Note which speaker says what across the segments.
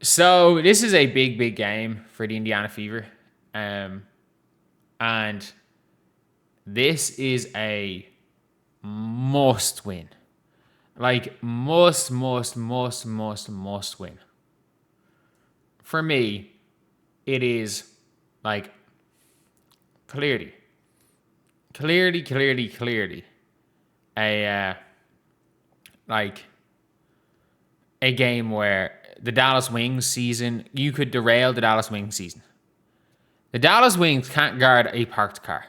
Speaker 1: So this is a big, big game for the Indiana Fever. And this is a must win. Like, must win. For me, it is like clearly a game where the Dallas Wings season, you could derail the Dallas Wings season. The Dallas Wings can't guard a parked car.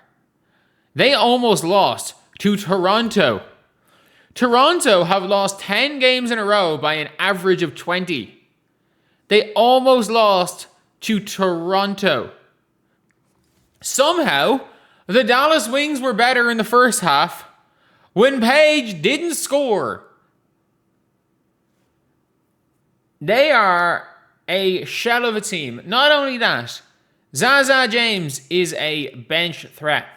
Speaker 1: They almost lost to Toronto. Toronto have lost 10 games in a row by an average of 20. They almost lost to Toronto. Somehow, the Dallas Wings were better in the first half when Paige didn't score. They are a shell of a team. Not only that, Zaza James is a bench threat.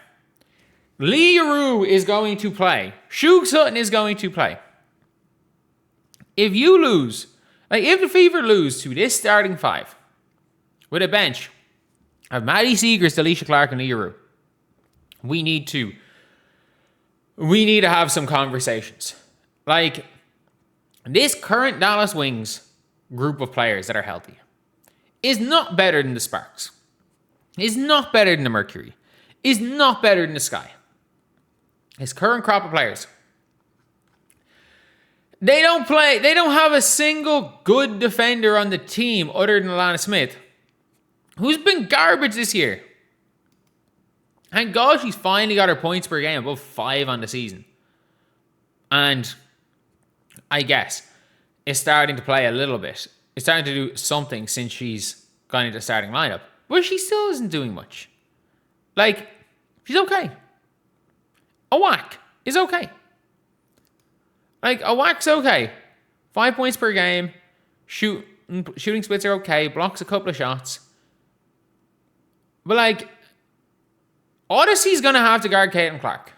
Speaker 1: Lee Rue is going to play. Shug Sutton is going to play. If you lose, if the Fever lose to this starting five with a bench of Maddie Segrist, Alicia Clark, and Lee Rue, we need to have some conversations. Like, this current Dallas Wings group of players that are healthy is not better than the Sparks, is not better than the Mercury, is not better than the Sky. His current crop of players, they don't have a single good defender on the team other than Alana Smith, who's been garbage this year. Thank God she's finally got her points per game above 5 on the season. And I guess it's starting to play a little bit. It's starting to do something since she's gone into the starting lineup. But she still isn't doing much. Like, she's okay. Awak is okay. Like, Awak's okay. 5 points per game. Shooting splits are okay. Blocks a couple of shots. But, like, Odyssey's going to have to guard Caitlin Clark.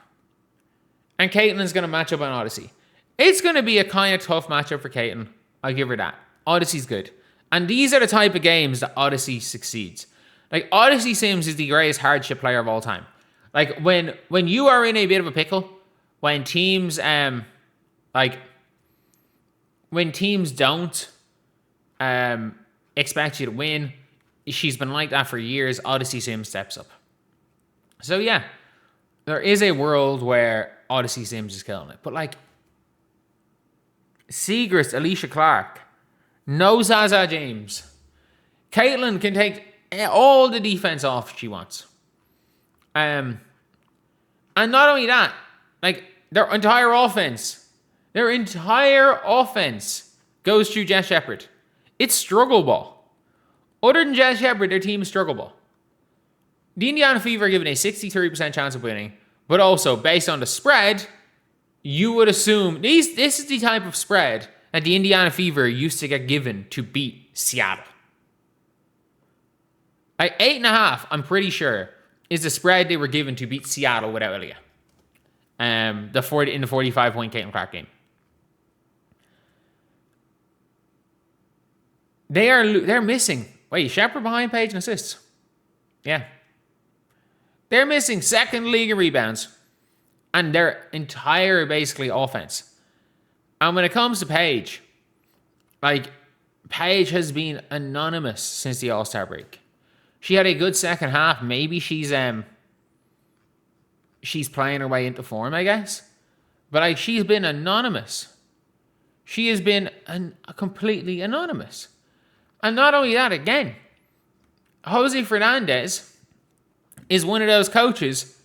Speaker 1: And Caitlin's going to match up on Odyssey. It's going to be a kind of tough matchup for Caitlin. I'll give her that. Odyssey's good. And these are the type of games that Odyssey succeeds. Like, Odyssey Sims is the greatest hardship player of all time. Like, when you are in a bit of a pickle, when teams don't expect you to win, she's been like that for years. Odyssey Sims steps up. So yeah, there is a world where Odyssey Sims is killing it. But like, Segrist, Alicia Clark, no Zaza James. Caitlin can take all the defense off if she wants. And not only that, like, their entire offense goes through Jess Shepherd. It's struggle ball. Other than Jess Shepherd, their team is struggle ball. The Indiana Fever are given a 63% chance of winning, but also based on the spread, you would assume this is the type of spread that the Indiana Fever used to get given to beat Seattle. Like 8.5, I'm pretty sure, is the spread they were given to beat Seattle without Aaliyah. In the 45-point Caitlin Clark game. They're missing. Wait, Shepherd behind Paige in assists. Yeah. They're missing second league in rebounds. And their entire, basically, offense. And when it comes to Paige, like, Paige has been anonymous since the All-Star break. She had a good second half. Maybe she's playing her way into form, I guess. But like, she's been anonymous. She has been completely anonymous. And not only that, again, Jose Fernandez is one of those coaches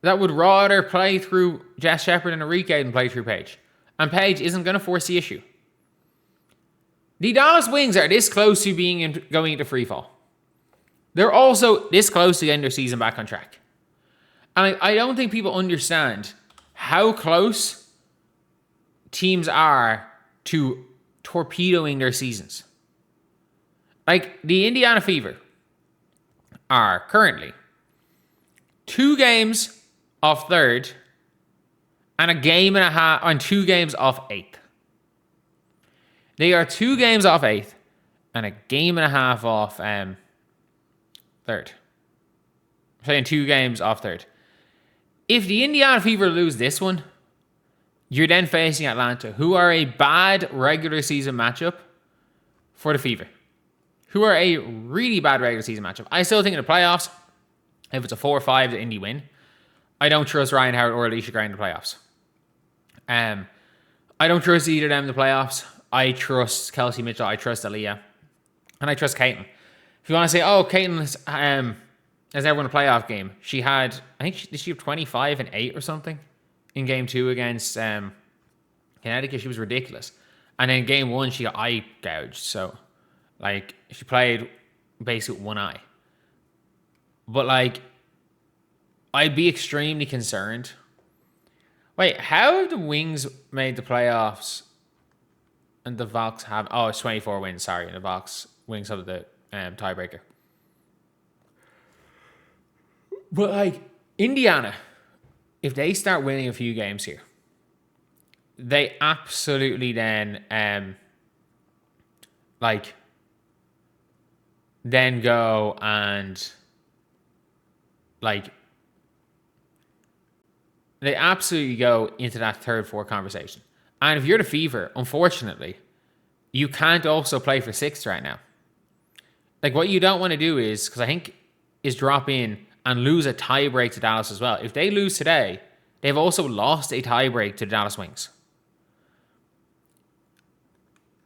Speaker 1: that would rather play through Jess Shepherd and Enrique than play through Paige. And Paige isn't going to force the issue. The Dallas Wings are this close to going into free fall. They're also this close to getting their season back on track. And I don't think people understand how close teams are to torpedoing their seasons. Like, the Indiana Fever are currently 2 games off 3rd and a game and a half on 2 games off 8th. They are 2 games off 8th and a game and a half off third. Playing 2 games off third. If the Indiana Fever lose this one, you're then facing Atlanta, who are a bad regular season matchup for the Fever. Who are a really bad regular season matchup. I still think in the playoffs, if it's a 4-5 the Indy win, I don't trust Ryan Howard or Alicia Gray in the playoffs. I don't trust either of them in the playoffs. I trust Kelsey Mitchell, I trust Aaliyah, and I trust Caitlin. If you want to say, oh, Caitlin has ever won a playoff game, she had, I think, did she have 25 and 8 or something in game 2 against Connecticut? She was ridiculous. And then game 1, she got eye gouged. So, like, she played basically with one eye. But, like, I'd be extremely concerned. Wait, how have the Wings made the playoffs and the Vox have... Oh, it's 24 wins, sorry. And the Wings have the tiebreaker. But, like, Indiana, if they start winning a few games here, they absolutely then, then go and, like, they absolutely go into that 3rd, 4th conversation. And if you're the Fever, unfortunately, you can't also play for 6th right now. Like, what you don't want to do is, because I think, is drop in and lose a tiebreak to Dallas as well. If they lose today, they've also lost a tiebreak to the Dallas Wings.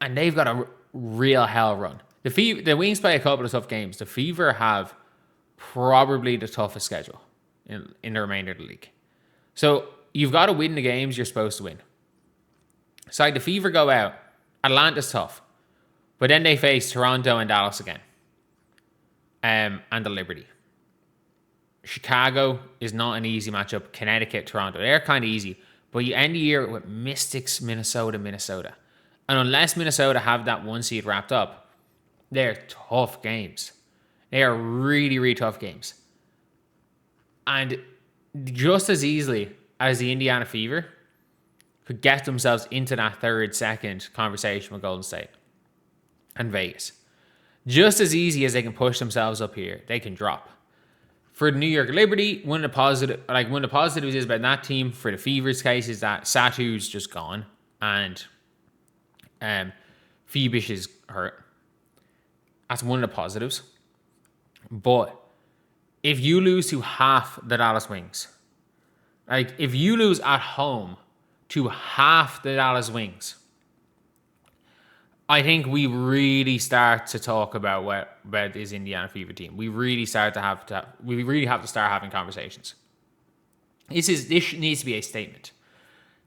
Speaker 1: And they've got a real hell run. The Wings play a couple of tough games. The Fever have probably the toughest schedule in the remainder of the league. So you've got to win the games you're supposed to win. So the Fever go out. Atlanta's tough. But then they face Toronto and Dallas again. And the Liberty. Chicago is not an easy matchup. Connecticut, Toronto, they're kind of easy. But you end the year with Mystics, Minnesota. And unless Minnesota have that 1 seed wrapped up, they're tough games. They are really, really tough games. And just as easily as the Indiana Fever could get themselves into that 3rd, 2nd conversation with Golden State and Vegas. Just as easy as they can push themselves up here, they can drop. For the New York Liberty, one of the positives is about that team for the Fever's case is that Satu's just gone and Phoebish is hurt. That's one of the positives. But if you lose to half the Dallas Wings, like if you lose at home to half the Dallas Wings, I think we really start to talk about this Indiana Fever team. We really have to start having conversations. This needs to be a statement.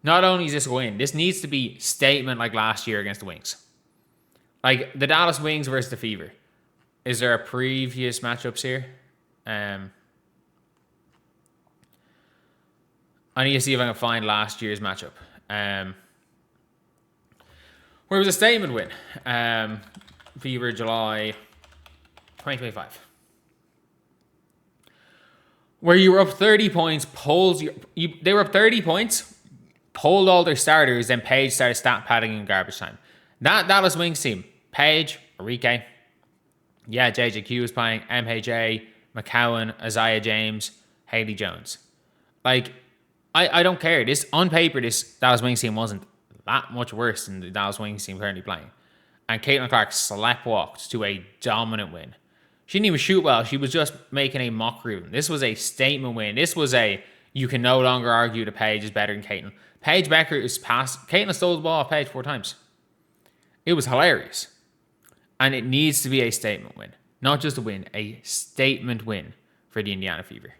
Speaker 1: Not only is this a win, this needs to be statement like last year against the Wings. Like the Dallas Wings versus the Fever. Is there a previous matchups here? I need to see if I can find last year's matchup. Where it was a statement win. Fever July 2025. Where you were up 30 points, they were up 30 points, pulled all their starters, then Paige started stat padding in garbage time. That Dallas Wings team, Paige, Enrique, yeah, JJQ was playing, MHA, McCowan, Isaiah James, Haley Jones. Like, I don't care. This on paper, this Dallas Wings team wasn't that much worse than the Dallas Wings team currently playing. And Caitlin Clark sleptwalked to a dominant win. She didn't even shoot well. She was just making a mockery of them. This was a statement win. This was you can no longer argue that Paige is better than Caitlin. Paige Bueckers is past. Caitlin stole the ball off Paige 4 times. It was hilarious. And it needs to be a statement win. Not just a win, a statement win for the Indiana Fever.